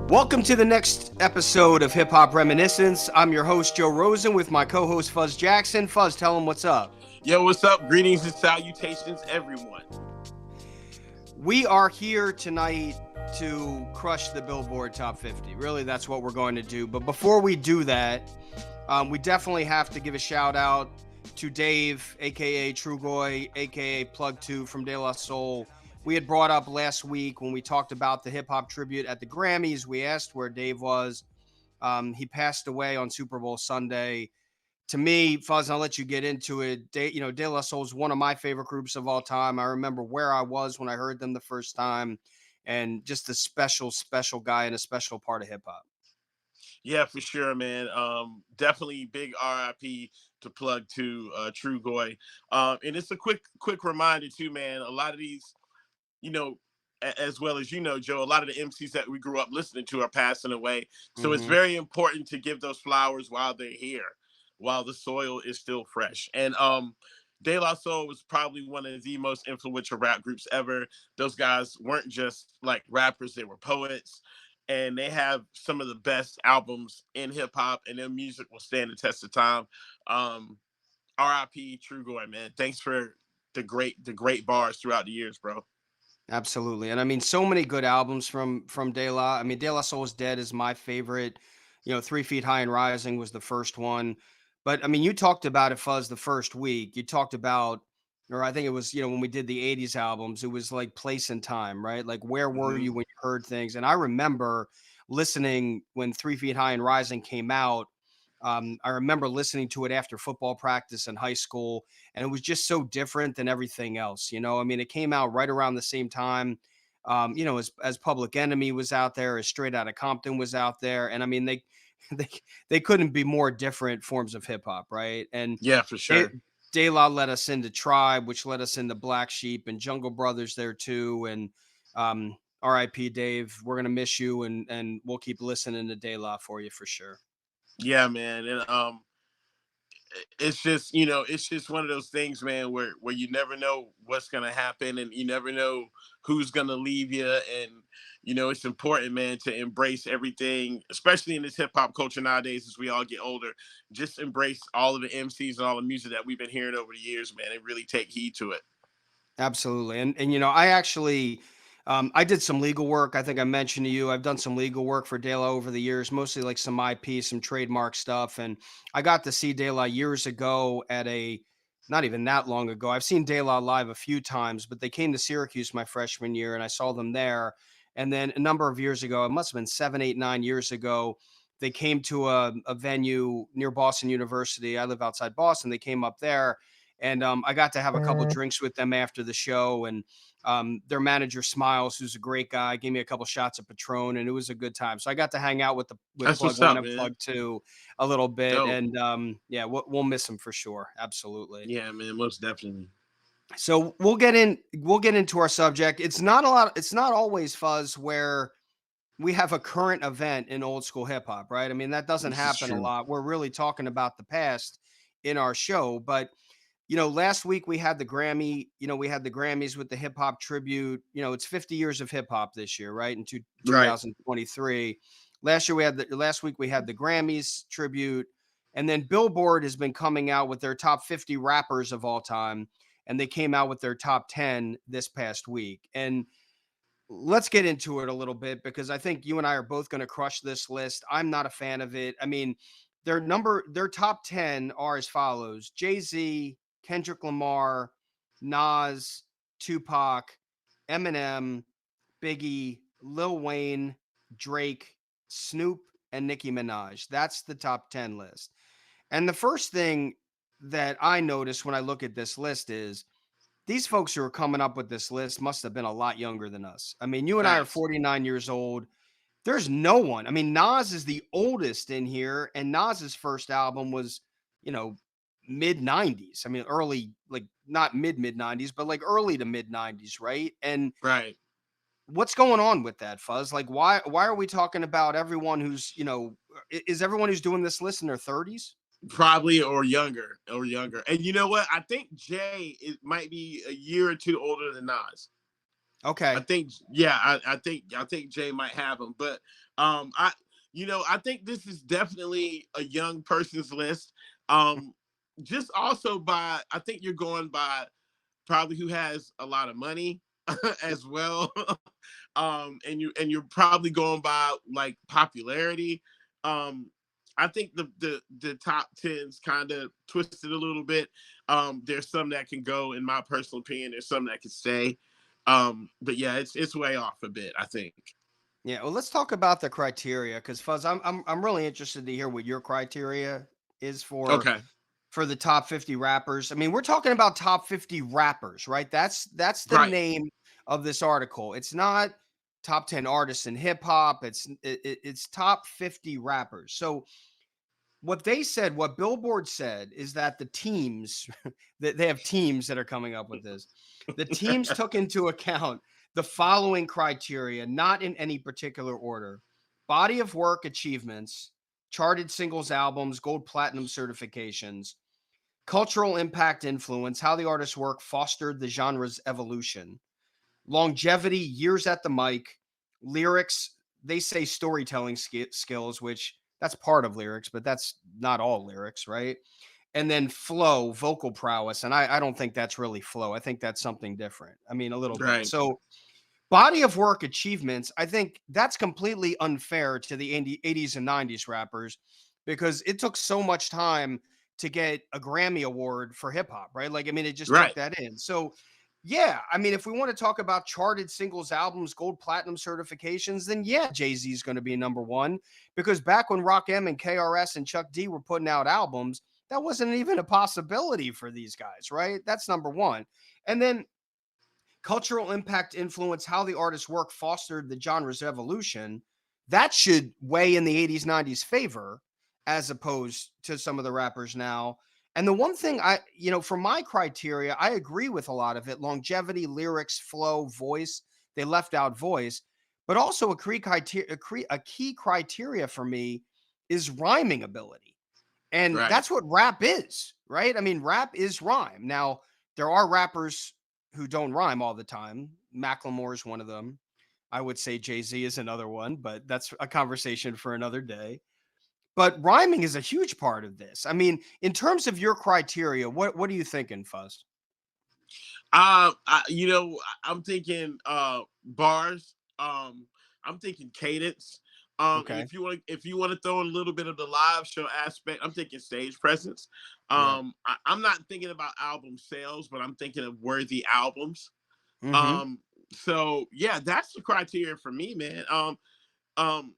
Welcome to the next episode of Hip Hop Reminiscence. I'm your host, Joe Rosen, with my co-host, Fuzz Jackson. Fuzz, tell him what's up. Yo, what's up? Greetings and salutations, everyone. We are here tonight to crush the Billboard Top 50. Really, that's what we're going to do. But before we do that, we definitely have to give a shout out to Dave, a.k.a. Trugoy, a.k.a. Plug 2 from De La Soul. We had brought up last week when we talked about the hip-hop tribute at the Grammys. We asked where Dave was. He passed away on Super Bowl Sunday. To me, Fuzz, I'll let you get into it. De La Soul is one of my favorite groups of all time. I remember where I was when I heard them the first time, and just a special, special guy and a special part of hip-hop. Yeah, for sure, man. Definitely big RIP to Plug 2, Trugoy. And it's a quick reminder too, man. A lot of these, as well as Joe, a lot of the MCs that we grew up listening to are passing away. So it's very important to give those flowers while they're here, while the soil is still fresh. And De La Soul was probably one of the most influential rap groups ever. Those guys weren't just like rappers, they were poets. And they have some of the best albums in hip hop, and their music will stand the test of time. RIP Trugoy, man. Thanks for the great bars throughout the years, bro. Absolutely. And I mean, so many good albums from De La. I mean, De La Soul's Dead is my favorite. 3 Feet High and Rising was the first one. But I mean, you talked about it, Fuzz, the first week. You talked about, or I think it was, when we did the 80s albums, it was like place and time, right? Like, where were you when you heard things? And I remember listening when 3 Feet High and Rising came out. I remember listening to it after football practice in high school, and it was just so different than everything else. I mean, it came out right around the same time, as Public Enemy was out there, as Straight Outta Compton was out there, and I mean, they they couldn't be more different forms of hip hop, right? And yeah, for sure. De La led us into Tribe, which led us into Black Sheep and Jungle Brothers there too, and R.I.P. Dave, we're gonna miss you, and we'll keep listening to De La for you for sure. Yeah, man. And it's just one of those things, man, where you never know what's gonna happen, and you never know who's gonna leave you. And it's important, man, to embrace everything, especially in this hip hop culture nowadays as we all get older. Just embrace all of the MCs and all the music that we've been hearing over the years, man, and really take heed to it. Absolutely. And I actually I did some legal work. I think I mentioned to you, I've done some legal work for De La over the years, mostly like some IP, some trademark stuff. And I got to see De La years ago at not even that long ago. I've seen De La live a few times, but they came to Syracuse my freshman year and I saw them there. And then a number of years ago, it must have been 7, 8, 9 years ago, they came to a venue near Boston University. I live outside Boston. They came up there, and I got to have a couple drinks with them after the show. And their manager, Smiles, who's a great guy, gave me a couple shots of Patron, and it was a good time. So I got to hang out with That's Plug what's One up, and man. Plug Two a little bit. Dope. And yeah, we'll miss them for sure. Absolutely. Yeah, man, most definitely. So we'll get into our subject. It's not always, Fuzz, where we have a current event in old school hip hop, right? I mean, that doesn't happen a lot. We're really talking about the past in our show. But last week we had the Grammys with the hip hop tribute. It's 50 years of hip hop this year, right? In 2023. Last week we had the Grammys tribute, and then Billboard has been coming out with their top 50 rappers of all time, and they came out with their top 10 this past week. And let's get into it a little bit, because I think you and I are both going to crush this list. I'm not a fan of it. I mean, their top 10 are as follows: Jay-Z, Kendrick Lamar, Nas, Tupac, Eminem, Biggie, Lil Wayne, Drake, Snoop, and Nicki Minaj. That's the top 10 list. And the first thing that I notice when I look at this list is these folks who are coming up with this list must have been a lot younger than us. I mean, you and I are 49 years old. There's no one. I mean, Nas is the oldest in here, and Nas's first album was, mid 90s. I mean, early, like not mid 90s, but like early to mid 90s, right? And Right. what's going on with that, Fuzz? Like, why are we talking about everyone who's, is everyone who's doing this list in their 30s? Probably, or younger. And you know what? I think Jay might be a year or two older than Nas. Okay. I think, yeah, I think Jay might have him, but I I think this is definitely a young person's list. Um, just also by I think you're going by probably who has a lot of money as well. And you're probably going by like popularity. Um, I think the top tens kind of twisted a little bit. There's some that can go, in my personal opinion. There's some that can stay. But yeah, it's way off a bit, I think. Yeah, well, let's talk about the criteria because Fuzz, I'm really interested to hear what your criteria is Okay. for the top 50 rappers. I mean, we're talking about top 50 rappers, right? That's the Right. name of this article. It's not top 10 artists in hip hop. It's top 50 rappers. So what they said, what Billboard said, is that the teams that they have teams that are coming up with this. The teams took into account the following criteria, not in any particular order: body of work achievements, charted singles albums, gold platinum certifications, cultural impact influence, how the artist's work fostered the genre's evolution, longevity, years at the mic, lyrics. They say storytelling skills, which that's part of lyrics, but that's not all lyrics, right? And then flow, vocal prowess. And I don't think that's really flow. I think that's something different. I mean, a little bit. Right. So, body of work achievements, I think that's completely unfair to the 80s and 90s rappers because it took so much time to get a Grammy award for hip hop, right? Like, I mean, it just took Right. that in. So, yeah, I mean, if we want to talk about charted singles albums, gold platinum certifications, then yeah, Jay-Z is going to be number one because back when Rock M and KRS and Chuck D were putting out albums, that wasn't even a possibility for these guys, right? That's number one. And then cultural impact influence, how the artist's work fostered the genre's evolution, that should weigh in the 80s, 90s favor as opposed to some of the rappers now. And the one thing for my criteria, I agree with a lot of it: longevity, lyrics, flow, voice. They left out voice, but also a key criteria for me is rhyming ability. And Right. that's what rap is, right? I mean, rap is rhyme. Now, there are rappers who don't rhyme all the time. Macklemore is one of them. I would say Jay-Z is another one, but that's a conversation for another day. But rhyming is a huge part of this. I mean, in terms of your criteria, what are you thinking, Fuzz? I'm thinking bars. I'm thinking cadence. And Okay. if you want to throw in a little bit of the live show aspect, I'm thinking stage presence. Yeah. I'm not thinking about album sales, but I'm thinking of worthy albums. Hmm. Um, so yeah, that's the criteria for me, man. Um,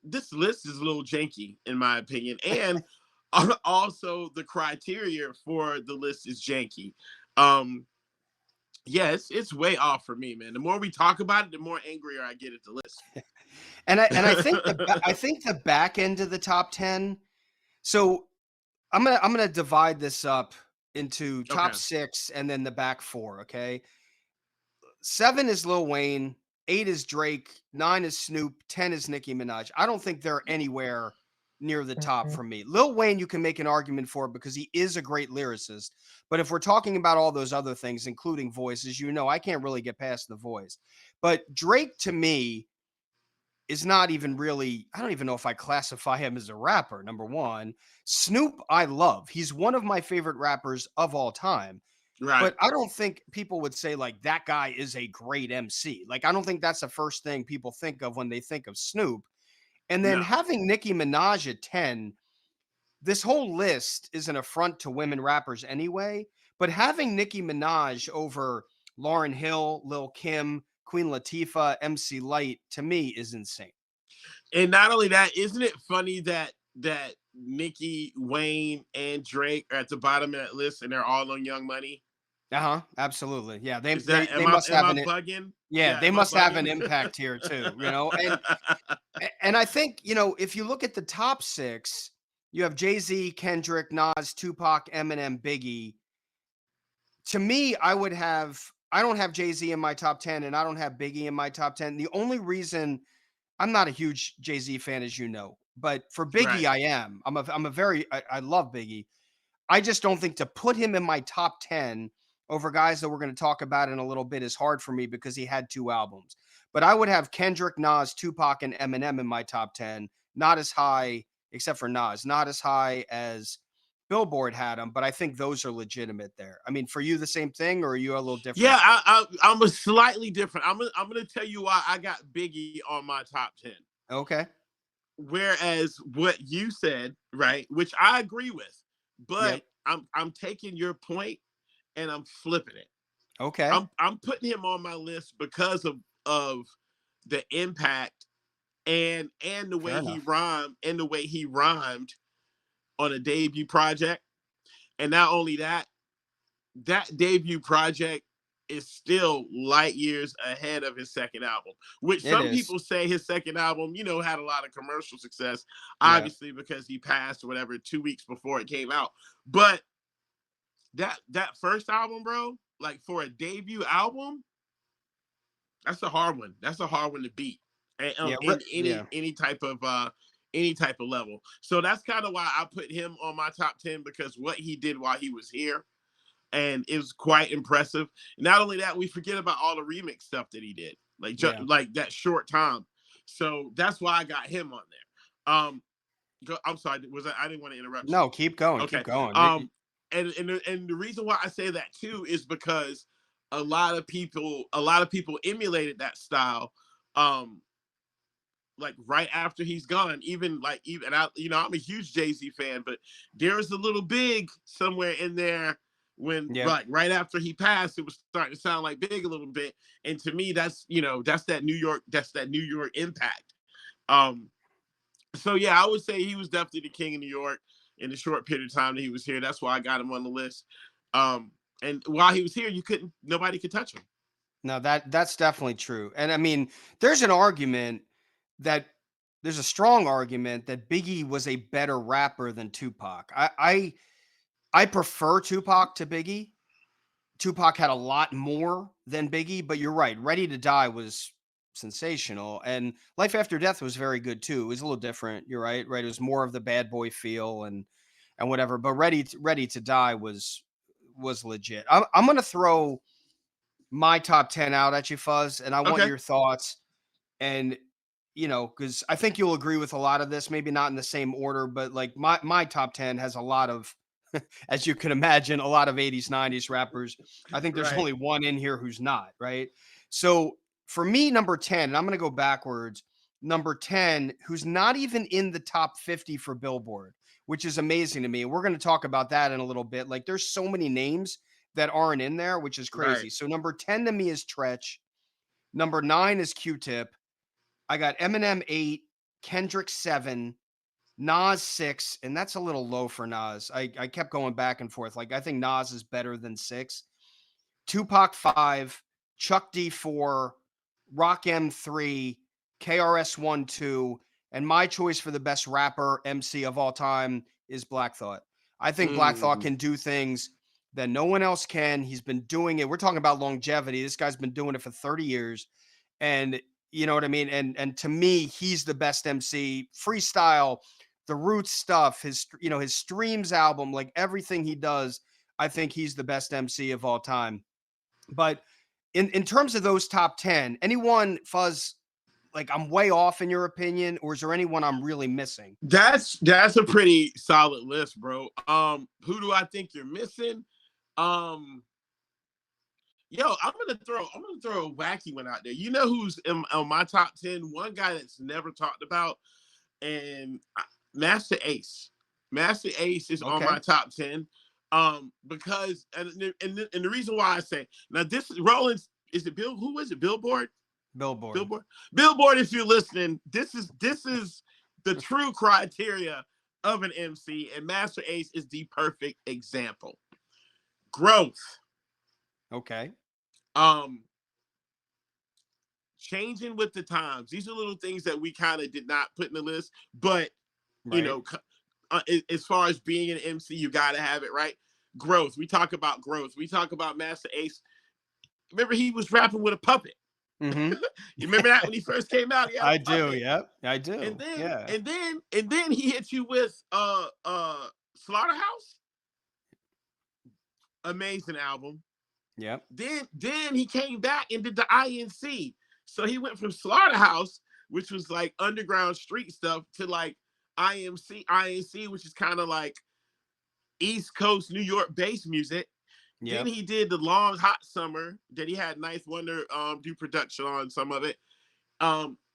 this list is a little janky in my opinion, and also the criteria for the list is janky. Um, yeah, it's way off for me, man. The more we talk about it, the more angrier I get at the list. And I think I think the back end of the top 10. So I'm gonna divide this up into top Okay. 6 and then the back 4, okay? 7 is Lil Wayne, 8 is Drake, 9 is Snoop, 10 is Nicki Minaj. I don't think they're anywhere near the top for me. Lil Wayne, you can make an argument for because he is a great lyricist. But if we're talking about all those other things, including voices, I can't really get past the voice. But Drake, to me, is not even really, I don't even know if I classify him as a rapper, number one. Snoop, I love. He's one of my favorite rappers of all time. Right. But I don't think people would say like that guy is a great MC. Like I don't think that's the first thing people think of when they think of Snoop. And then No. having Nicki Minaj at 10, this whole list is an affront to women rappers anyway, but having Nicki Minaj over Lauryn Hill, Lil Kim, Queen Latifah, MC Light to me is insane. And not only that, isn't it funny that Nicki, Wayne, and Drake are at the bottom of that list, and they're all on Young Money? Uh-huh, absolutely. Yeah, they Is they that they must am have I an bugging? yeah, Yeah, they am I must have an bugging? impact here too, and I think, if you look at the top 6, you have Jay-Z, Kendrick, Nas, Tupac, Eminem, Biggie. To me, I don't have Jay-Z in my top 10 and I don't have Biggie in my top 10. The only reason I'm not a huge Jay-Z fan, as you know, but for Biggie, Right. I am. I love Biggie. I just don't think to put him in my top 10 over guys that we're going to talk about in a little bit is hard for me because he had 2 albums. But I would have Kendrick, Nas, Tupac, and Eminem in my top 10. Not as high, except for Nas, not as high as Billboard had them, but I think those are legitimate there. I mean, for you, the same thing, or are you a little different Yeah, there? I'm a slightly different. I'm gonna tell you why I got Biggie on my top 10. Okay. Whereas what you said, right, which I agree with, Yep. but I'm taking your point and I'm flipping it. Okay. I'm putting him on my list because of the impact and the Fair way enough. he rhymed on a debut project. And not only that, that debut project is still light years ahead of his second album, which It some is. people say his second album, had a lot of commercial success, Yeah. obviously because he passed or whatever 2 weeks before it came out. But that first album, bro, like for a debut album, that's a hard one. That's a hard one to beat, and Yeah. in Yeah. any type of level. So that's kind of why I put him on my top 10, because what he did while he was here, and it was quite impressive. Not only that, we forget about all the remix stuff that he did, Yeah. like that short time. So that's why I got him on there. I'm sorry, I didn't want to interrupt you. No, keep going. Keep Okay. going. And the reason why I say that too is because a lot of people emulated that style. Um, like right after he's gone, even I, I'm a huge Jay-Z fan, but there's a little Big somewhere in there when, Yep. like, right after he passed, it was starting to sound like Big a little bit. And to me, that's that New York impact. Um, so yeah, I would say he was definitely the king of New York in the short period of time that he was here. That's why I got him on the list. And while he was here, nobody could touch him. No, that's definitely true. And I mean, there's an argument that there's a strong argument that Biggie was a better rapper than Tupac. I prefer Tupac to Biggie. Tupac had a lot more than Biggie, but you're right. Ready to Die was sensational, and Life After Death was very good too. It was a little different. You're right, right. It was more of the bad boy feel and whatever. But Ready to Die was legit. I'm gonna throw my top 10 out at you, Fuzz, and I want Okay. your thoughts. And because I think you'll agree with a lot of this, maybe not in the same order, but like my top 10 has a lot of, as you can imagine, a lot of 80s, 90s rappers. I think there's Right. only one in here who's not, right? So for me, number 10, and I'm going to go backwards, number 10, who's not even in the top 50 for Billboard, which is amazing to me. We're going to talk about that in a little bit. Like there's so many names that aren't in there, which is Right. crazy. So number 10 to me is Tretch. Number 9 is Q-Tip. I got Eminem 8, Kendrick 7, Nas 6, and that's a little low for Nas. I kept going back and forth. Like I think Nas is better than 6. Tupac 5, Chuck D 4, Rock M 3, KRS 1 2, and my choice for the best rapper MC of all time is Black Thought. I think Black Thought Mm. can do things that no one else can. He's been doing it. We're talking about longevity. This guy's been doing it for 30 years. And you know what I mean? And to me, he's the best MC. Freestyle, the Roots stuff, his Streams album, like everything he does, I think he's the best MC of all time. But in terms of those top 10, anyone, Fuzz, like I'm way off in your opinion, or is there anyone I'm really missing? That's a pretty solid list, bro. Who do I think you're missing? Um, I'm gonna throw a wacky one out there. You know who's on my top 10? One guy that's never talked about, and Master Ace. Master Ace is on my Okay. top 10. Because and the reason why I say now, this is Rollins. Is it Bill? Who is it? Billboard. Billboard. Billboard. If you're listening, this is the true criteria of an MC, and Master Ace is the perfect example. Growth. Okay. Um, Changing with the times. These are little things that we kind of did not put in the list, but you Right. know, as far as being an MC, you got to have it, right? Growth. We talk about growth. We talk about Master Ace. Remember, he was rapping with a puppet. Mm-hmm. You remember that when he first came out? He had a I do. puppet, Yep. I and do. then Yeah. he hit you with Slaughterhouse. Amazing album. Yep. Then he came back and did the INC. So he went from Slaughterhouse, which was like underground street stuff, to like INC, which is kind of like East Coast New York based music. Then Yep. he did the Long Hot Summer that he had Ninth Wonder do production on some of it.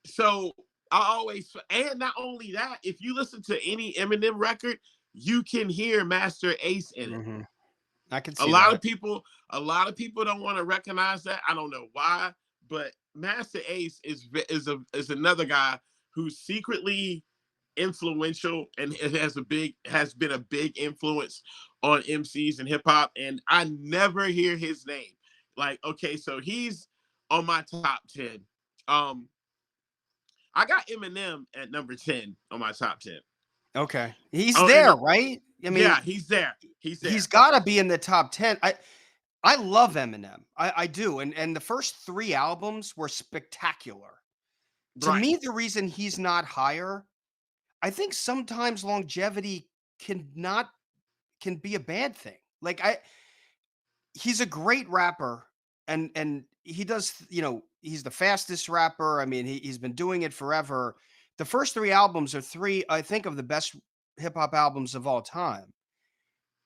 So I always, and not only that, if you listen to any Eminem record, you can hear Master Ace in it. Mm-hmm. I can A see lot of that. people, a lot of people don't want to recognize that. I don't know why, but Master Ace is another guy who's secretly influential, and it has been a big influence on MCs and hip hop, and I never hear his name. Like, okay, so he's on my top 10. Um, I got Eminem at number 10 on my top 10. Okay. He's Oh, there, right? I mean, yeah, he's there. He's he's there. got to be in the top 10. I love Eminem. I do. And the first 3 albums were spectacular. To Right. me, the reason he's not higher, I think sometimes longevity can be a bad thing. Like he's a great rapper, and he does, he's the fastest rapper. I mean, he's been doing it forever. The first 3 albums are 3, I think, of the best hip hop albums of all time.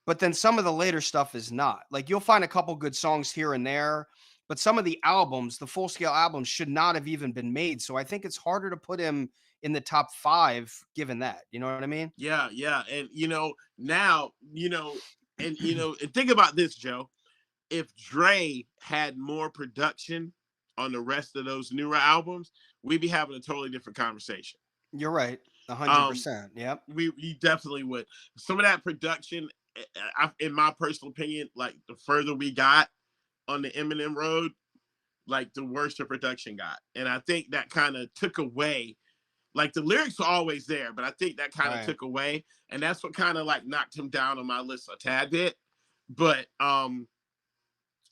But then some of the later stuff is not. Like, you'll find a couple good songs here and there, but some of the albums, the full scale albums, should not have even been made. So I think it's harder to put him in the top 5 given that. You know what I mean? Yeah, yeah. And now, and think about this, Joe. If Dre had more production on the rest of those newer albums, we'd be having a totally different conversation. You're right. Um, 100%. Yep. we definitely would. Some of that production, in my personal opinion, like the further we got on the Eminem road, like the worse the production got. And I think that kind of took away, like the lyrics were always there, but I think that kind of Right. took away. And that's what kind of like knocked him down on my list a tad bit. But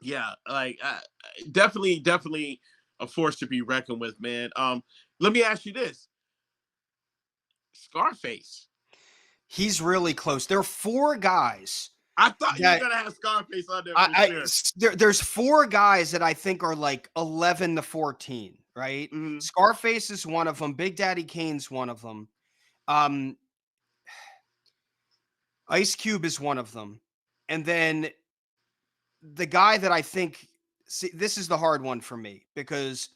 yeah, like definitely a force to be reckoned with, man. Let me ask you this. Scarface. He's really close. There are 4 guys I thought you were that gonna have Scarface on there for sure. there's 4 guys that I think are like 11 to 14, right? Mm-hmm. Scarface is one of them. Big Daddy Kane's one of them. Um, Ice Cube is one of them. And then the guy that I think, see, this is the hard one for me because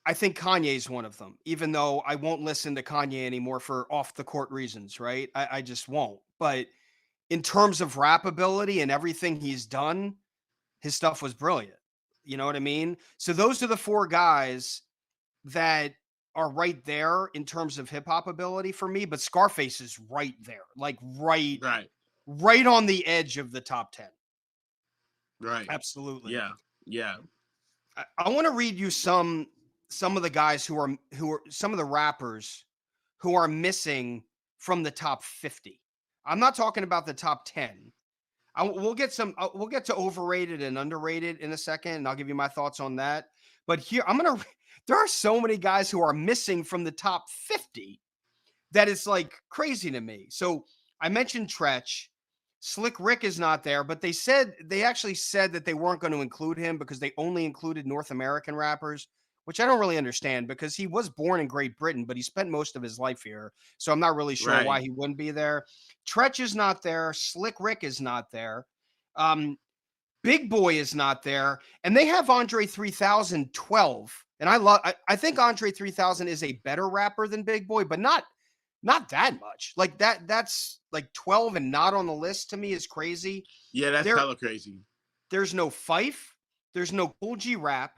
I think Kanye's one of them, even though I won't listen to Kanye anymore for off the court reasons, right? I just won't. But in terms of rap ability and everything he's done, his stuff was brilliant. You know what I mean? So those are the 4 guys that are right there in terms of hip hop ability for me, but Scarface is right there. Like Right. right on the edge of the top 10. Right. Absolutely. Yeah. Yeah. I want to read you some of the guys who are some of the rappers who are missing from the top 50. I'm not talking about the top 10. We'll get to overrated and underrated in a second, and I'll give you my thoughts on that. But here, there are so many guys who are missing from the top 50 that it's like crazy to me. So I mentioned Tretch. Slick Rick is not there, but they actually said that they weren't going to include him because they only included North American rappers, which I don't really understand because he was born in Great Britain, but he spent most of his life here. So I'm not really sure why Right. he wouldn't be there. Tretch is not there. Slick Rick is not there. Um, Big Boy is not there, and they have Andre 3012. And I think Andre 3000 is a better rapper than Big Boy, but not that much. Like that's like 12 and not on the list to me is crazy. Yeah, that's hella crazy. There's no Fife, there's no Cool G Rap,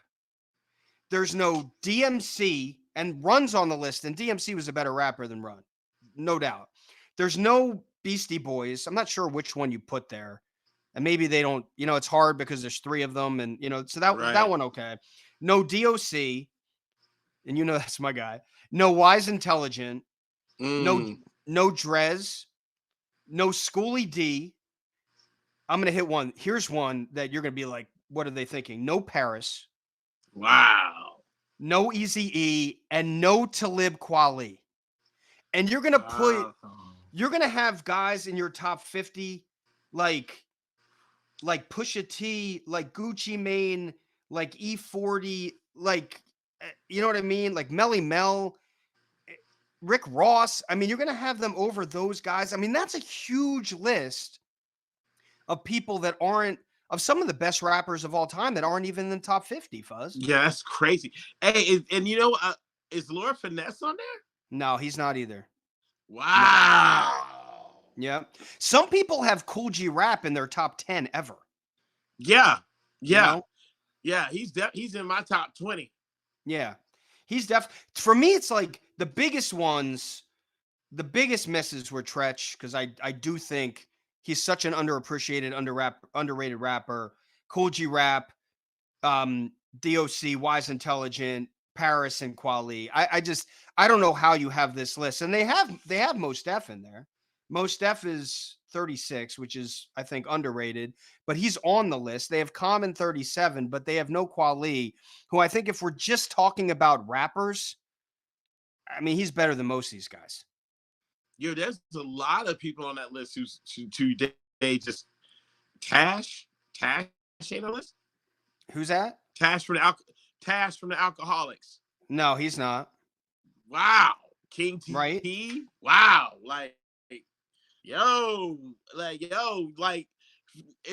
there's no DMC, and Run's on the list, and DMC was a better rapper than Run. No doubt. There's no Beastie Boys. I'm not sure which one you put there. And maybe they don't, it's hard because there's 3 of them, and so that Right. one okay. No DOC, and that's my guy. No Wise Intelligent, no Mm. no Drez, no Schoolie D. I'm gonna hit one. Here's one that you're gonna be like, what are they thinking? No Paris, Wow. no Easy E, and no Talib Kweli. And you're gonna have guys in your top 50 like like Pusha T, like Gucci Mane, like E40, like you know what I mean? Like Melly Mel, eh, Rick Ross. I mean, you're gonna have them over those guys. I mean, that's a huge list of people that aren't of some of the best rappers of all time that aren't even in the top 50, Fuzz. Yeah, that's crazy. Hey, and is Laura Finesse on there? No, he's not either. No. Wow. Yeah. Some people have Cool G Rap in their top 10 ever. Yeah, You yeah, know? yeah. He's in my top 20. Yeah. He's for me, it's like the biggest ones, the biggest misses were Tretch, because I do think he's such an underappreciated, underrated rapper. Cool G Rap, DOC, Wise Intelligent, Paris, and Quali. I don't know how you have this list, and they have Mos Def in there. Mos Def is 36, which is I think underrated, but he's on the list. They have Common 37, but they have no Quali, who I think if we're just talking about rappers, I mean he's better than most of these guys. Yo, there's a lot of people on that list who's today just Tash ain't on the list. Who's that? Tash from the Alcoholics. No, he's not. Wow, King T. Right? Wow, like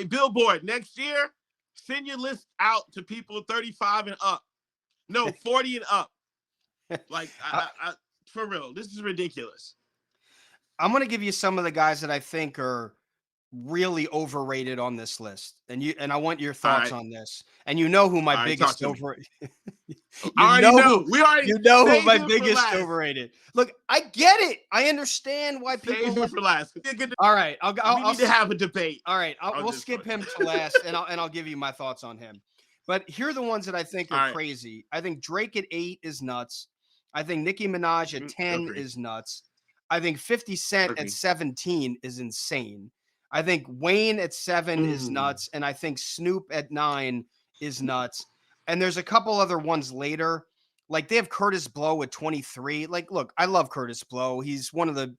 Billboard next year. Send your list out to people 35 and up. No, 40 and up. Like, I for real, this is ridiculous. I'm going to give you some of the guys that I think are really overrated on this list, and I want your thoughts Right. on this. And you know who my All right, biggest talk to me. you know who We already you know who saved my it for biggest last. overrated. Look, I get it. I understand why people. Save it for last. All right, We need to have a debate. All right, we'll skip him to last, and I'll give you my thoughts on him. But here are the ones that I think are crazy. I think Drake at 8 is nuts. I think Nicki Minaj at 10 is nuts. I think 50 Cent at 17 is insane. I think Wayne at 7 is nuts. And I think Snoop at 9 is nuts. And there's a couple other ones later. Like they have Curtis Blow at 23. Like, look, I love Curtis Blow. He's one of the,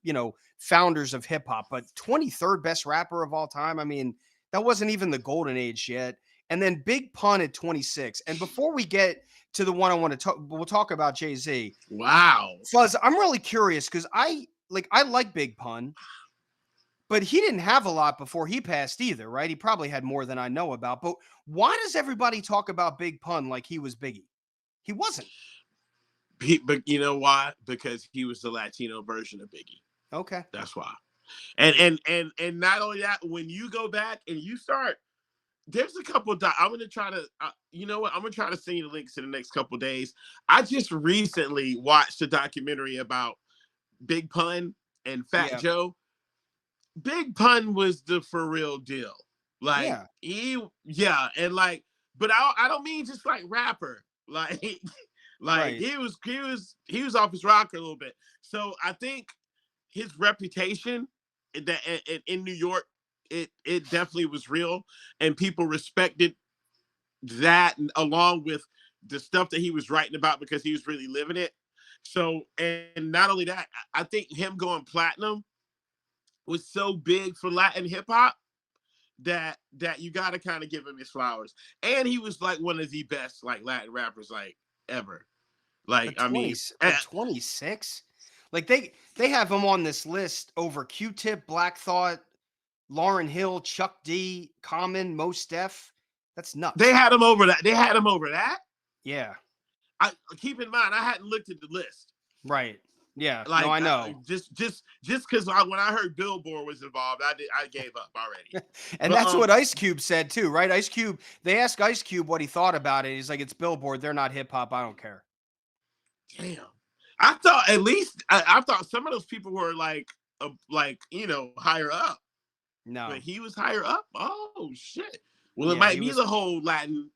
founders of hip hop, but 23rd best rapper of all time. I mean, that wasn't even the golden age yet. And then Big Pun at 26. And before we get to the one I want to talk, we'll talk about Jay-Z. Wow. Fuzz, I'm really curious because I like Big Pun, but he didn't have a lot before he passed either, right? He probably had more than I know about. But why does everybody talk about Big Pun like he was Biggie? He wasn't. But you know why? Because he was the Latino version of Biggie. Okay. That's why. And not only that, when you go back and you start, there's a couple of I'm gonna try to you know what, I'm gonna try to send you the links in the next couple of days. I just recently watched a documentary about Big Pun and Fat Joe. Big Pun was the for real deal. Like and like, but I don't mean just like rapper. Like he was off his rocker a little bit. So I think his reputation in New York, it definitely was real, and people respected that, along with the stuff that he was writing about because he was really living it. So, and not only that, I think him going platinum was so big for Latin hip hop that you got to kind of give him his flowers. And he was like one of the best like Latin rappers like ever. Like, I mean, 26. Like they have him on this list over Q-Tip, Black Thought, Lauryn Hill, Chuck D, Common, Mos Def. That's nuts. They had him over that. Yeah. I keep in mind I hadn't looked at the list. Right. Yeah. Like, no, I know. Just because when I heard Billboard was involved, I gave up already. And that's what Ice Cube said too, right? Ice Cube. They asked Ice Cube what he thought about it. He's like, "It's Billboard. They're not hip hop. I don't care." Damn. I thought at least I thought some of those people were like higher up. No, but he was higher up. Oh shit. Well, it might be the whole Latin,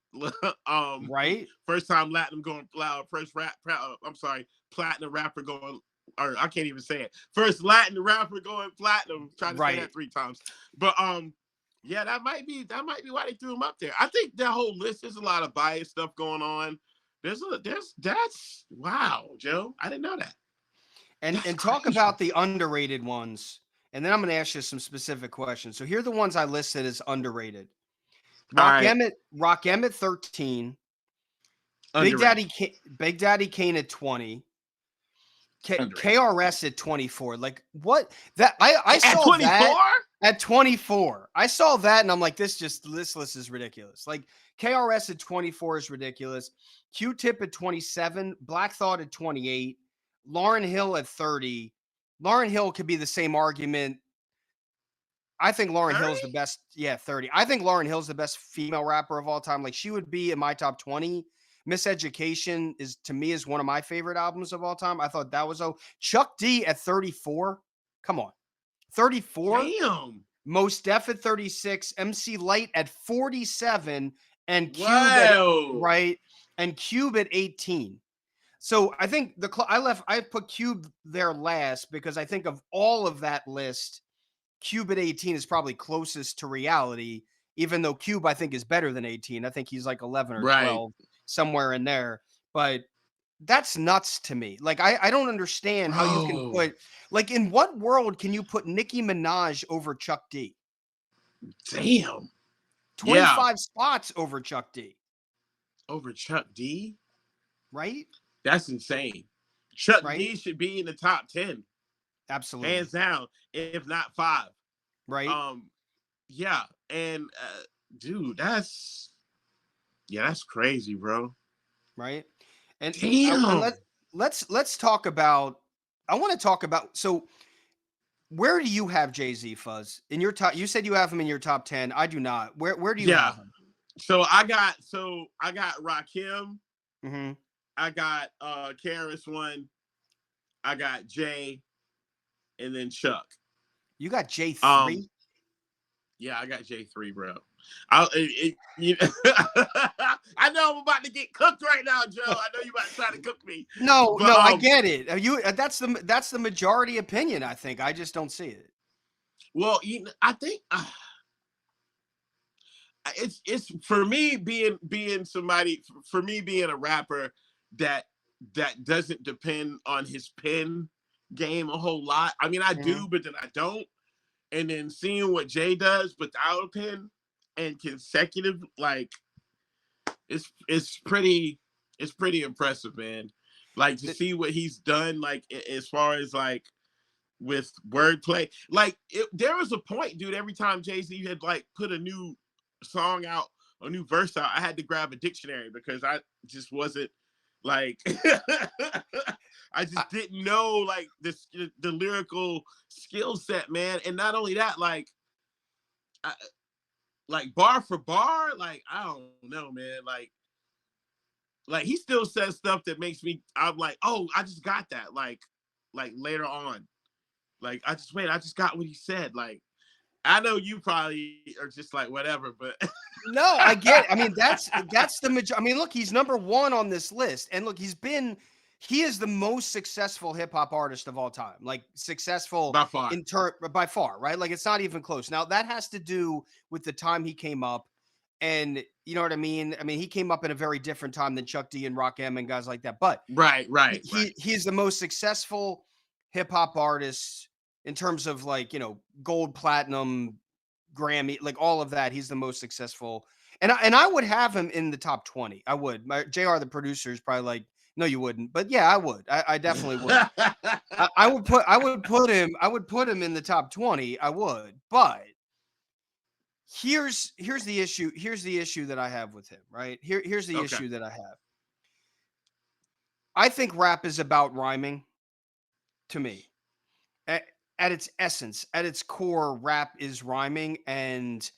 right? First time Latin going loud. First platinum rapper going, or I can't even say it. First Latin rapper going platinum. Trying to say that 3 times, but yeah, that might be why they threw him up there. I think that whole list, there's a lot of bias stuff going on. That's wow, Joe. I didn't know that. And talk about the underrated ones. And then I'm going to ask you some specific questions. So here are the ones I listed as underrated. All right. Rock M at 13. Underrated. Big Daddy Kane at 20. Underrated. KRS at 24. Like what? That I At saw 24? that at 24. I saw that and I'm like, this list is ridiculous. Like KRS at 24 is ridiculous. Q-Tip at 27. Black Thought at 28. Lauryn Hill at 30. Lauryn Hill could be the same argument. I think Lauryn 30? Hill's the best. Yeah, 30. I think Lauryn Hill's the best female rapper of all time. Like she would be in my top 20. Miseducation is to me is one of my favorite albums of all time. I thought that was Chuck D at 34. Come on. 34. Damn. Most Def at 36. MC Light at 47 and Cube Wow. and Cube at 18. So I think I put Cube there last because I think of all of that list, Cube at 18 is probably closest to reality, even though Cube, I think, is better than 18. I think he's like 11 or 12, somewhere in there. But that's nuts to me. Like, I don't understand how you can put, like, in what world can you put Nicki Minaj over Chuck D? Damn. 25 spots over Chuck D. Over Chuck D? Right? That's insane. Chuck D should be in the top 10. Absolutely. Hands down, if not 5. Right. Yeah. And dude, that's crazy, bro. Right. And damn. Let's talk about, I want to talk about, so where do you have Jay-Z, Fuzz? In your top, you said you have him in your top 10. I do not. Where do you have him? So I got Rakim. Mm-hmm. I got KRS-One. I got Jay, and then Chuck. You got J3? Yeah, I got J3, bro. I know I'm about to get cooked right now, Joe. I know you about to try to cook me. No, I get it. That's the majority opinion, I think. I just don't see it. Well, I think it's for me being somebody, for me being a rapper that doesn't depend on his pen game a whole lot. I mean, I do, but then I don't. And then seeing what Jay does without a pen and consecutive, like it's pretty impressive, man. Like to see what he's done, like as far as like with wordplay. Like there was a point, dude. Every time Jay-Z had like put a new song out, a new verse out, I had to grab a dictionary because I just wasn't like I just didn't know like the lyrical skill set, man. And not only that, like bar for bar, like I don't know, man. Like he still says stuff that makes me, I'm like, oh, I just got that. Like later on, like I just got what he said. Like I know you probably are just like whatever, but no, I get it. I mean, that's the major. I mean, look, he's number 1 on this list, and look, he is the most successful hip hop artist of all time. Like successful by far, right? Like it's not even close. Now that has to do with the time he came up, and you know what I mean. I mean, he came up in a very different time than Chuck D and Rakim and guys like that. But right. He's the most successful hip hop artist in terms of like, gold, platinum, Grammy, like all of that. He's the most successful. And I would have him in the top 20. I would. JR, the producer, is probably like, no, you wouldn't. But yeah, I would. I definitely would. I would put him in the top 20. I would. But here's the issue. Here's the issue that I have with him, right? Here's the issue that I have. I think rap is about rhyming, to me. At its essence, at its core, rap is rhyming, and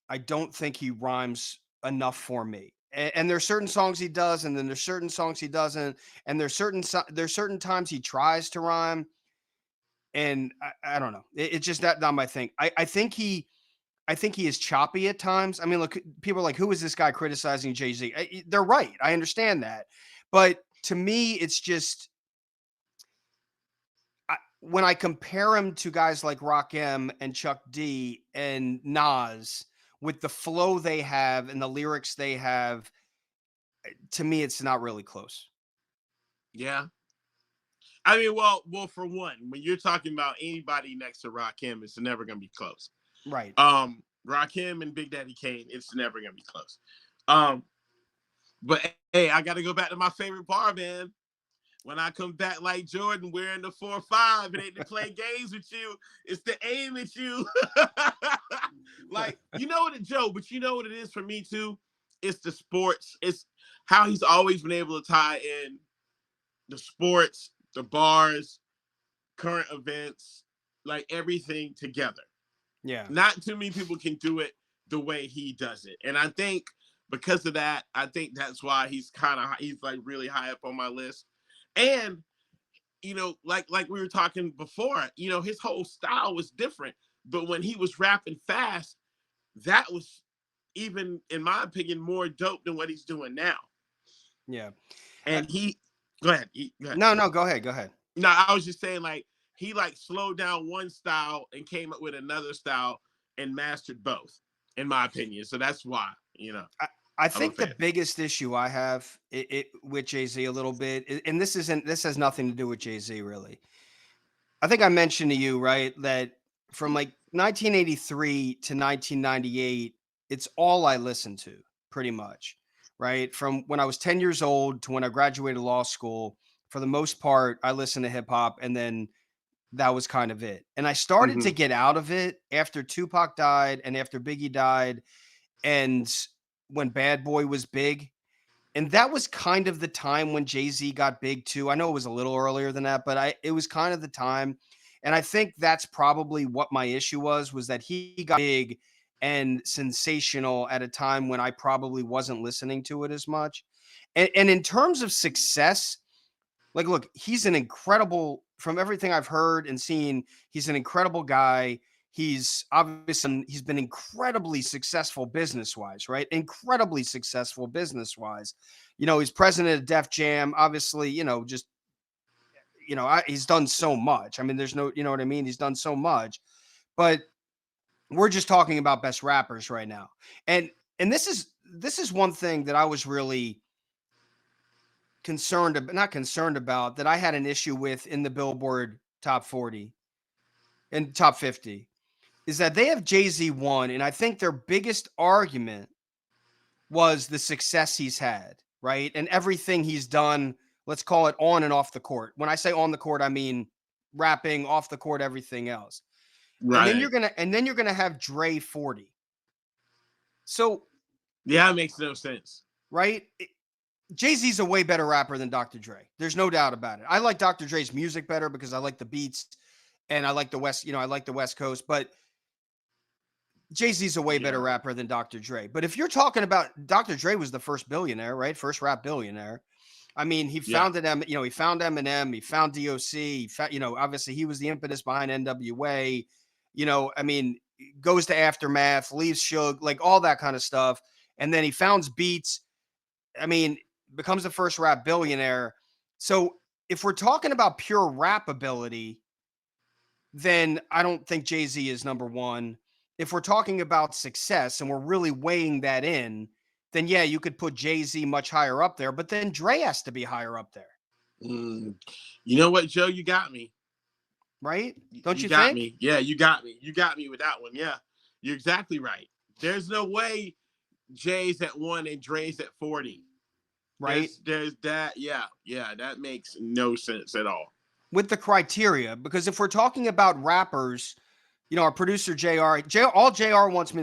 I don't think he rhymes enough for me. And there's certain songs he does, and then there's certain songs he doesn't, and there's certain times he tries to rhyme, and I don't know. It's just not my thing. I think he is choppy at times. I mean, look, people are like, who is this guy criticizing Jay-Z? They're right. I understand that, but to me, it's just. When I compare him to guys like Rakim and Chuck D and Nas, with the flow they have and the lyrics they have, to me, it's not really close. Yeah. I mean, well, for one, when you're talking about anybody next to Rakim, it's never going to be close. Right. Rakim and Big Daddy Kane, it's never gonna be close. Um, but hey, I gotta go back to my favorite bar, man. When I come back like Jordan wearing the 4-5, it ain't to play games with you, it's to aim at you. Like, you know what, Joe, but you know what it is for me too? It's the sports. It's how he's always been able to tie in the sports, the bars, current events, like everything together. Yeah. Not too many people can do it the way he does it. And I think because of that, I think that's why he's like really high up on my list. And like we were talking before, his whole style was different. But when he was rapping fast, that was even, in my opinion, more dope than what he's doing now. Yeah. And go ahead. Go ahead. No, go ahead. Go ahead. No, I was just saying, like, he like slowed down one style and came up with another style and mastered both, in my opinion. So that's why, I I'm a think the fan. biggest issue I have with Jay Z a little bit, and this has nothing to do with Jay Z really. I think I mentioned to you, right, that from like 1983 to 1998, it's all I listened to pretty much, right? From when I was 10 years old to when I graduated law school, for the most part, I listened to hip hop, and then that was kind of it. And I started to Hmm. get out of it after Tupac died and after Biggie died and when Bad Boy was big. And that was kind of the time when Jay-Z got big too. I know it was a little earlier than that, but it was kind of the time. And I think that's probably what my issue was that he got big and sensational at a time when I probably wasn't listening to it as much. And in terms of success, like, look, he's an incredible, from everything I've heard and seen, he's an incredible guy. He's been incredibly successful business wise, right? Incredibly successful business wise. He's president of Def Jam. Obviously, just he's done so much. I mean, there's no, you know what I mean. He's done so much, but we're just talking about best rappers right now, and and this is one thing that I was really not concerned about, that I had an issue with in the Billboard top 40 and top 50, is that they have Jay-Z one, and I think their biggest argument was the success he's had, right? And everything he's done, let's call it on and off the court. When I say on the court, I mean rapping, off the court, everything else. And then Right. you're gonna have Dre 40. So, Yeah, it makes no sense. right? Jay-Z's a way better rapper than Dr. Dre. There's no doubt about it. I like Dr. Dre's music better because I like the beats and I like the West, I like the West Coast, but Jay-Z's a way better Yeah. rapper than Dr. Dre. But if you're talking about, Dr. Dre was the first billionaire, right? First rap billionaire. I mean, he Yeah. founded he found Eminem, he found DOC, obviously he was the impetus behind NWA. I mean, goes to Aftermath, leaves Suge, like all that kind of stuff. And then he founds Beats. I mean, becomes the first rap billionaire. So if we're talking about pure rap ability, then I don't think Jay-Z is number one. If we're talking about success and we're really weighing that in, then yeah, you could put Jay-Z much higher up there, but then Dre has to be higher up there, Mm. You know what, Joe? You got me. right? Don't You you got think? me. Yeah, you got me. You got me with that one. Yeah, you're exactly right. There's no way Jay's at 1 and Dre's at 40. Right? There's that. Yeah, yeah, that makes no sense at all. With the criteria, because if we're talking about rappers, our producer all JR wants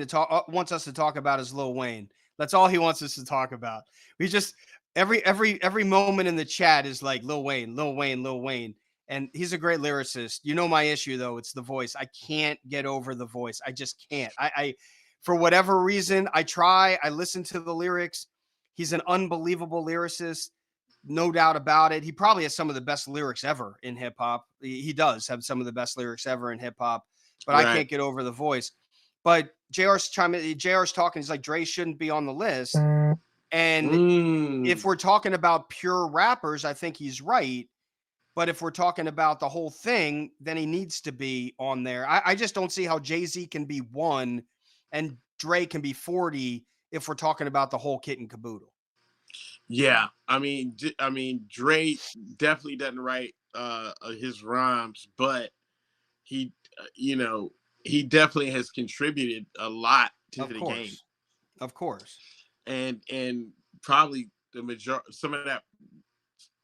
us to talk about is Lil Wayne. That's all he wants us to talk about. We just every moment in the chat is like Lil Wayne, Lil Wayne, Lil Wayne. And he's a great lyricist. My issue though, it's the voice. I can't get over the voice. I just can't. I for whatever reason, I listen to the lyrics. He's an unbelievable lyricist, no doubt about it. He probably has some of the best lyrics ever in hip hop. He does have some of the best lyrics ever in hip hop, but I Right. can't get over the voice. But JR's talking. He's like, Dre shouldn't be on the list. And if Mm. we're talking about pure rappers, I think he's right. But if we're talking about the whole thing, then he needs to be on there. I just don't see how Jay-Z can be one and Dre can be 40 if we're talking about the whole kit and caboodle. Yeah, I mean, Dre definitely doesn't write his rhymes, but he, he definitely has contributed a lot to Of the game, course. Of course. and probably the majority, some of that,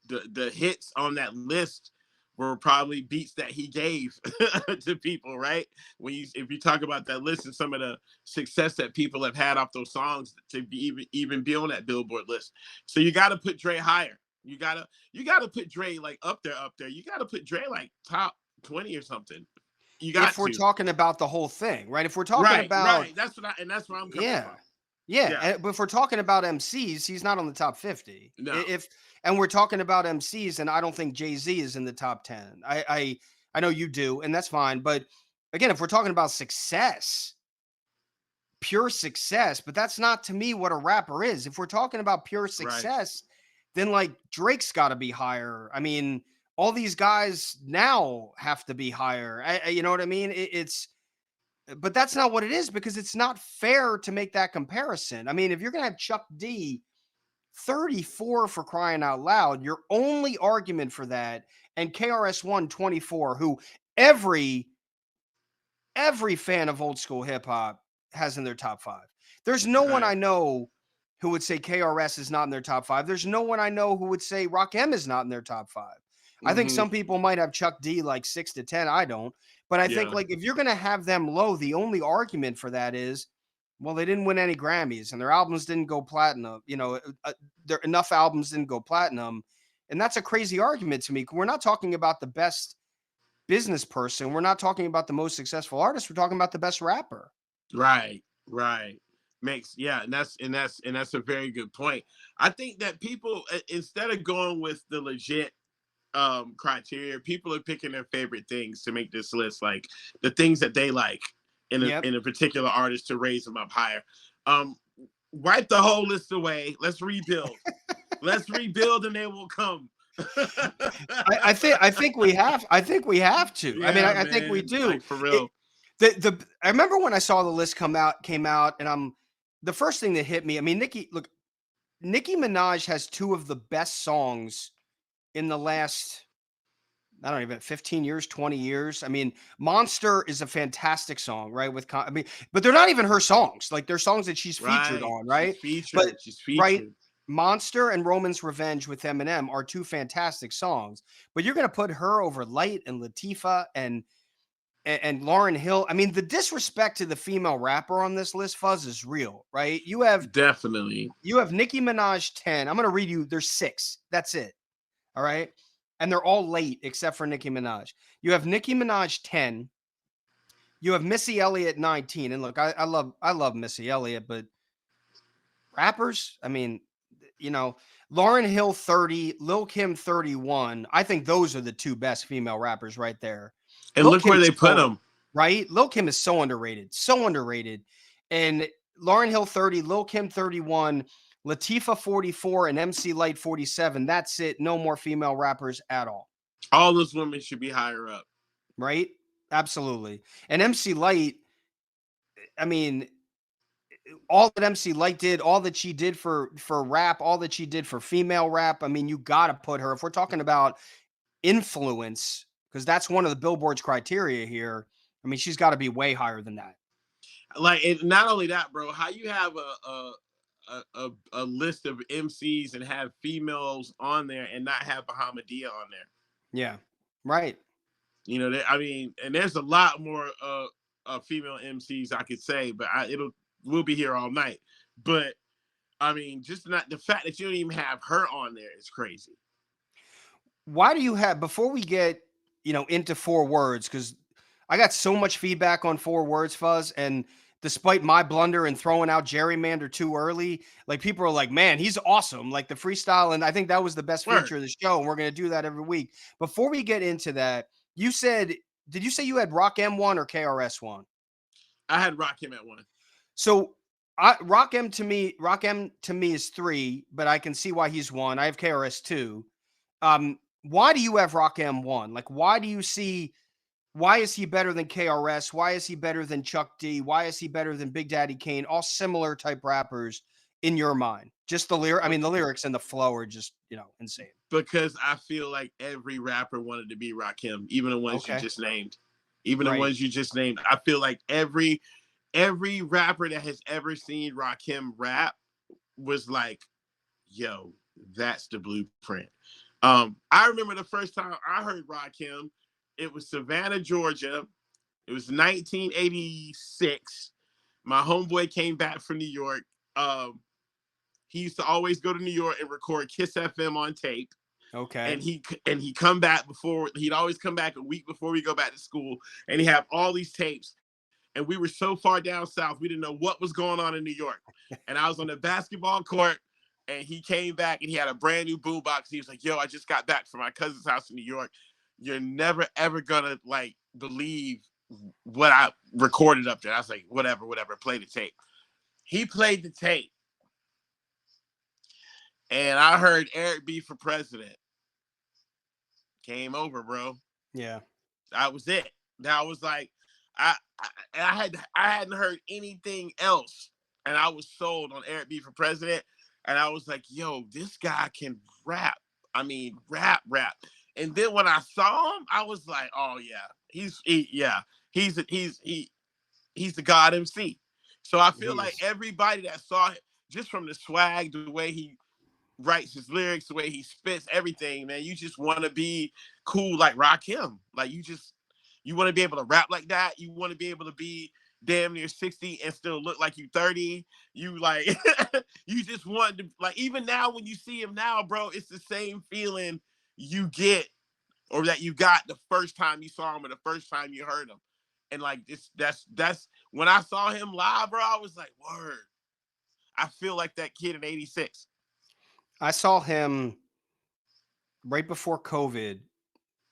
the hits on that list were probably beats that he gave to people, right? When you if you talk about that list and some of the success that people have had off those songs to be even be on that Billboard list. So you got to put Dre higher. You gotta put Dre like up there. You gotta put Dre like top 20 or something. You got If we're to. talking about the whole thing, right? If we're talking Right, about, right. That's where I'm coming yeah, from. yeah. Yeah. But if we're talking about MCs, he's not on the top 50. No. If and we're talking about MCs, and I don't think Jay-Z is in the top 10. I know you do, and that's fine. But again, if we're talking about success, pure success, but that's not to me what a rapper is. If we're talking about pure Right. success, then like Drake's got to be higher. I mean, all these guys now have to be higher. You know what I mean? It's but that's not what it is because it's not fair to make that comparison. I mean, if you're going to have Chuck D 34 for crying out loud, your only argument for that, and KRS-One 24, who every every fan of old school hip hop has in their top 5. There's no one I Right. know who would say KRS is not in their top 5. There's no one I know who would say Rakim is not in their top 5. I think Hmm. some people might have Chuck D like 6 to 10. I don't. But I think Yeah. like if you're going to have them low, the only argument for that is, well, they didn't win any Grammys and their albums didn't go platinum. There enough albums didn't go platinum, and that's a crazy argument to me. We're not talking about the best business person. We're not talking about the most successful artist. We're talking about the best rapper. Right. Right. Makes yeah, and that's a very good point. I think that people instead of going with the legit criteria, people are picking their favorite things to make this list, like the things that they like in a Yep. in a particular artist to raise them up higher. Um, Wipe the whole list away. Let's rebuild. Let's rebuild, and they will come. I think we have to. I mean, Yeah, I think we man. do. Like for It, real. the I remember when I saw the list came out, and the first thing that hit me. I mean, Nicki Minaj has two of the best songs in the last, I don't even 15 years, 20 years. I mean, Monster is a fantastic song, right? I mean, but they're not even her songs. Like they're songs that she's featured Right. on, She's right? But featured. She's right, featured. Monster and Roman's Revenge with Eminem are two fantastic songs. But you're gonna put her over Light and Latifah and Lauryn Hill. I mean, the disrespect to the female rapper on this list, Fuzz, is real, right? Definitely. You have Nicki Minaj 10. I'm gonna read you. There's 6. That's it. All right. And they're all late except for Nicki Minaj. You have Nicki Minaj 10. You have Missy Elliott 19. And look, I love Missy Elliott, but rappers, I mean, you know, Lauryn Hill 30, Lil Kim 31. I think those are the two best female rappers right there. And Lil look Kim where is they put them. right? Lil Kim is so underrated, so underrated. And Lauryn Hill 30, Lil Kim 31, Latifah 44, and MC Light 47. That's it. No more female rappers at all. All those women should be higher up. Right? Absolutely. And MC Light, I mean, all that MC Light did, all that she did for rap, all that she did for female rap. I mean, you got to put her. If we're talking about influence, because that's one of the Billboard's criteria here. I mean, she's got to be way higher than that. Like, and not only that, bro. How you have a list of MCs and have females on there and not have Bahamadia on there? Yeah. Right. You know, I mean, and there's a lot more female MCs I could say, but we'll be here all night. But I mean, just not the fact that you don't even have her on there is crazy. Why do you have, before we get, into 4 words, because I got so much feedback on 4 words, Fuzz, and despite my blunder and throwing out Gerrymander too early, like people are like, man, he's awesome. Like the freestyle, and I think that was the best Word. feature of the show, and we're going to do that every week. Before we get into that, did you say you had Rock M1 or KRS-One? I had Rakim at 1. So Rock M to me is 3, but I can see why he's 1. I have KRS 2. Why do you have Rock M1? Like, why is he better than KRS? Why is he better than Chuck D? Why is he better than Big Daddy Kane? All similar type rappers in your mind. Just the lyric. I mean, the lyrics and the flow are just, insane. Because I feel like every rapper wanted to be Rakim, even the ones you Okay. just named. even the Right. ones you just named. I feel like every rapper that has ever seen Rakim rap was like, yo, that's the blueprint. I remember the first time I heard Rakim, it was Savannah, Georgia. It was 1986. My homeboy came back from New York. Um, he used to always go to New York and record Kiss FM on tape. Okay. And he come back before he'd always come back a week before we go back to school, and he have all these tapes. And we were so far down south, we didn't know what was going on in New York. And I was on the basketball court, and he came back and he had a brand new boombox. He was like, "Yo, I just got back from my cousin's house in New York. You're never ever gonna like believe what I recorded up there." I was like, "Whatever, whatever. Play the tape." He played the tape, and I heard Eric B for president. Came over, bro. Yeah. That was it. That was like, I, I hadn't heard anything else, and I was sold on Eric B for president. And I was like, yo, this guy can rap. I mean, rap. And then when I saw him, I was like, oh yeah, he's the God MC. So I feel like He's everybody that saw it, just from the swag, the way he writes his lyrics, the way he spits, everything, man, you just want to be cool like Rakim. Like you want to be able to rap like that. You want to be able to be damn near 60 and still look like you 30. You like you just want to, like, even now when you see him now, bro, it's the same feeling you get or that you got the first time you saw him or the first time you heard him. And like that's when I saw him live, bro, I was like, word. I feel like that kid in 86. I saw him right before COVID,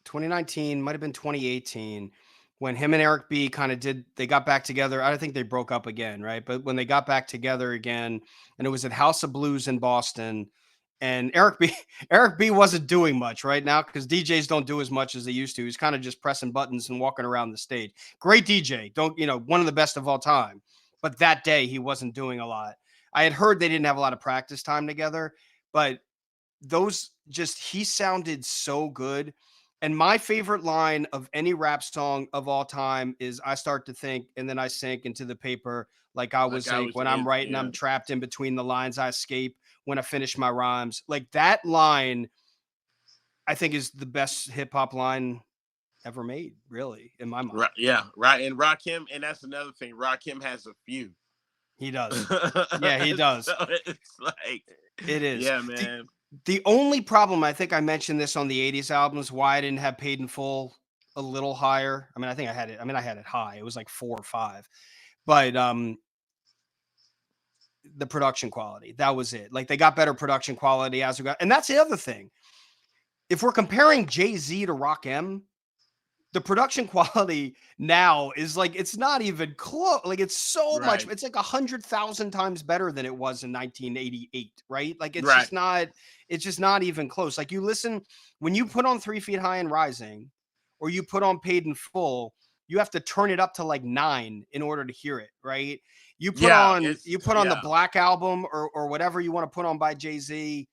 2019, might have been 2018, when him and Eric B kind of they got back together. I think they broke up again, right? But when they got back together again, and it was at House of Blues in Boston, and Eric B wasn't doing much right now because DJs don't do as much as they used to. He's kind of just pressing buttons and walking around the stage. Great DJ, one of the best of all time. But that day he wasn't doing a lot. I had heard they didn't have a lot of practice time together, but he sounded so good. And my favorite line of any rap song of all time is I start to think and then I sink into the paper like I was Like I ink. was When I'm in, writing, yeah. I'm trapped in between the lines. I escape when I finish my rhymes. Like that line, I think is the best hip hop line ever made, really, in my mind. Right, yeah, right. And Rakim, and that's another thing. Rakim has a few. He does. Yeah, he does. So it's like, It is. yeah, The, man. the only problem, I think I mentioned this on the 80s albums, why I didn't have Paid in Full a little higher. I mean, I think I had it. I mean, I had it high. It was like 4 or 5. But the production quality, that was it. Like they got better production quality as we got. And that's the other thing. If we're comparing Jay-Z to Rakim, the production quality now is like it's not even close. Like it's so much. Right, It's like 100,000 times better than it was in 1988. Right? Like it's right. just not. It's just not even close. Like you listen when you put on 3 Feet High and Rising, or you put on Paid in Full. You have to turn it up to like 9 in order to hear it. Right? Yeah, You it's put on the yeah, Black Album or whatever you want to put on by Jay-Z,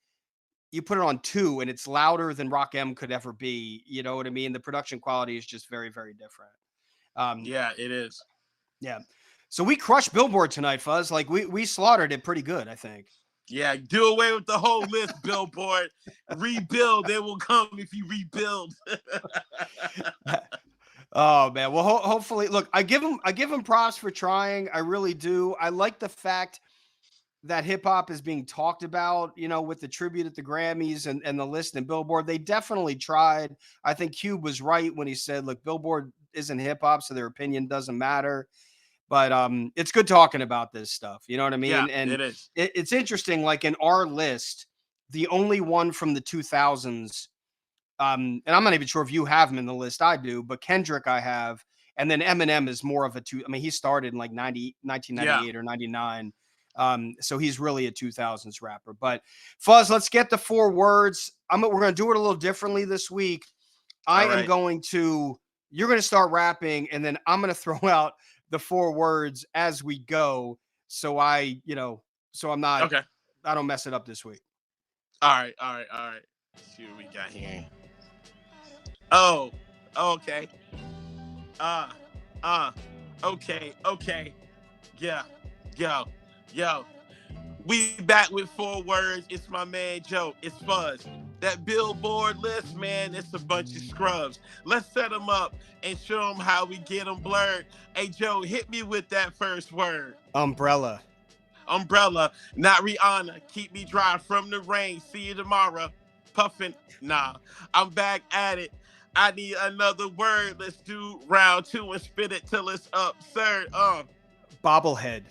you put it on 2 and it's louder than Rock M could ever be. You know what I mean? The production quality is just very, very different. Um, yeah. It is. yeah. So we crushed Billboard tonight, Fuzz. Like we slaughtered it pretty good, I think. Yeah, do away with the whole list, Billboard. Rebuild. They will come if you rebuild. Oh man. Well, hopefully, look, I give him props for trying. I really do. I like the fact that hip hop is being talked about, with the tribute at the Grammys and the list and Billboard. They definitely tried. I think Cube was right when he said, look, Billboard isn't hip hop, so their opinion doesn't matter. But it's good talking about this stuff. You know what I Yeah, mean? And it is. it's interesting, like in our list, the only one from the 2000s, and I'm not even sure if you have him in the list. I do, but Kendrick I have. And then Eminem is more of a two. I mean, he started in like 1998 Yeah. or 99. So he's really a 2000s rapper. But Fuzz, let's get the 4 words. We're going to do it a little differently this week. All right. You're going to start rapping, and then I'm going to throw out the 4 words as we go. So so Okay. I don't mess it up this week. All right. All right. All right. Let's see what we got here. Oh, okay. Uh, uh, okay, okay. Yeah, yo, yo. We back with 4 words. It's my man Joe. It's Fuzz. That Billboard list, man, it's a bunch of scrubs. Let's set them up and show them how we get them blurred. Hey, Joe, hit me with that first word. Umbrella. Umbrella, not Rihanna. Keep me dry from the rain. See you tomorrow. Puffin', nah. I'm back at it. I need another word. Let's do round 2 and spit it till it's absurd. Bobblehead.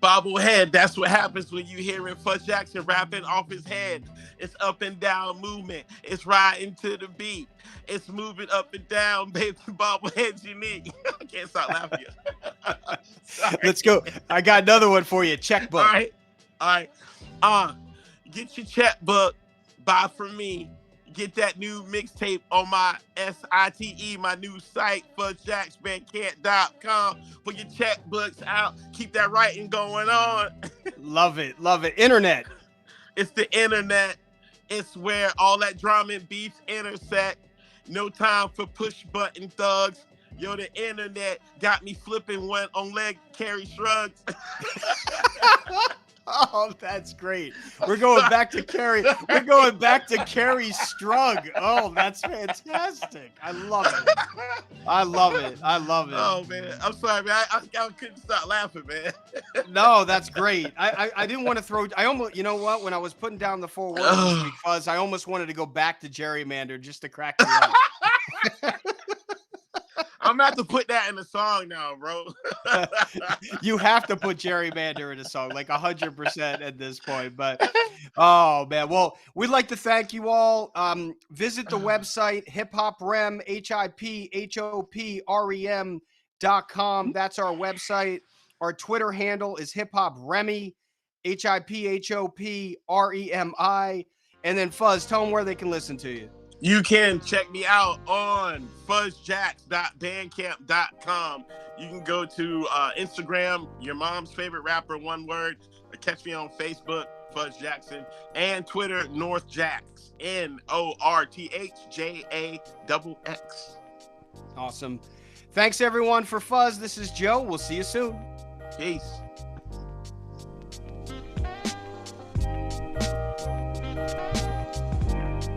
Bobblehead, that's what happens when you hearing Fuzz Jackson rapping off his head. It's up and down movement. It's riding to the beat. It's moving up and down, baby. Bobblehead's unique. I can't stop laughing. Let's go. I got another one for you. Checkbook. All right. Get your checkbook. Buy from me. Get that new mixtape on my SITE, my new site, fuzzjacksbandcamp.com. Put your checkbooks out. Keep that writing going on. Love it. Love it. Internet. It's the internet. It's where all that drama and beefs intersect. No time for push button thugs. Yo, the internet got me flipping one on leg carry shrugs. Oh, that's great. We're going back to Carrie. We're going back to Carrie Strug. Oh, that's fantastic. I love it. I love it. I love it. Oh, man. I'm sorry, man. I couldn't stop laughing, man. No, that's great. I didn't want to throw. I almost, you know what? When I was putting down the 4 words this week, Fuzz, I almost wanted to go back to gerrymander just to crack you up. I'm going to have to put that in the song now, bro. You have to put gerrymander in a song, like 100% at this point. But, oh, man. Well, we'd like to thank you all. Visit the website, hiphoprem, hiphoprem.com. That's our website. Our Twitter handle is hiphopremi, hiphopremi. And then, Fuzz, tell them where they can listen to you. You can check me out on fuzzjacks.bandcamp.com. You can go to Instagram, your mom's favorite rapper, 1 word. Or catch me on Facebook, Fuzz Jackson, and Twitter, NorthJax, NorthJax. Awesome. Thanks, everyone. For Fuzz, this is Joe. We'll see you soon. Peace.